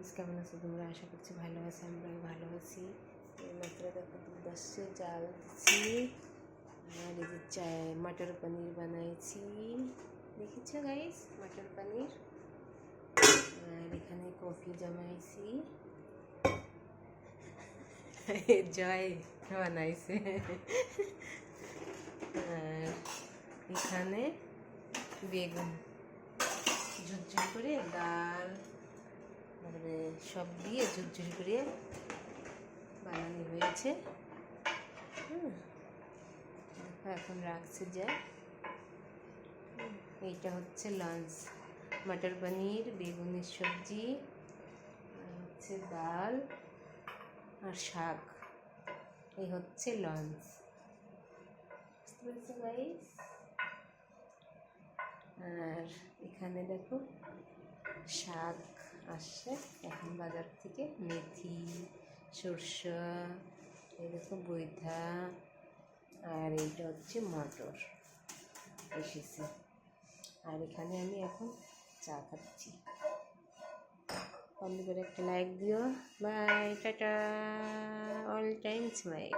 Guys, কেমন আছো তোমরা? আশা করছি ভালো আছো, আমরাও ভালো আছি। এইমাত্র দেখো দুধ আসছে, জাল দিচ্ছি। আর এই যে মটর পনির বানাইছি, দেখেছো গাইস? মটর পনির। আর এখানে কফি জমাইছি, জয় বানাইছে। আর এখানে বেগুন ঝুরঝুরি করে ডাল, তারপরে সব দিয়ে ঝুরঝুরি করে বানানো হয়েছে। এখন রাখছে যে এইটা হচ্ছে লাঞ্চ, মটর পনির, বেগুনের সবজি, আর হচ্ছে ডাল আর শাক। এই হচ্ছে লাঞ্চ, বুঝতে পেরেছো গাইস? আর এখানে দেখো শাক আসছে এখন বাজার থেকে, মেথি, সরষা, এই দেখো বৈধা, আর এইটা হচ্ছে মটর এসেছে। আর এখানে আমি এখন চা খাচ্ছি। কমেন্ট করে একটা লাইক দিও। Bye, tata, all time smile.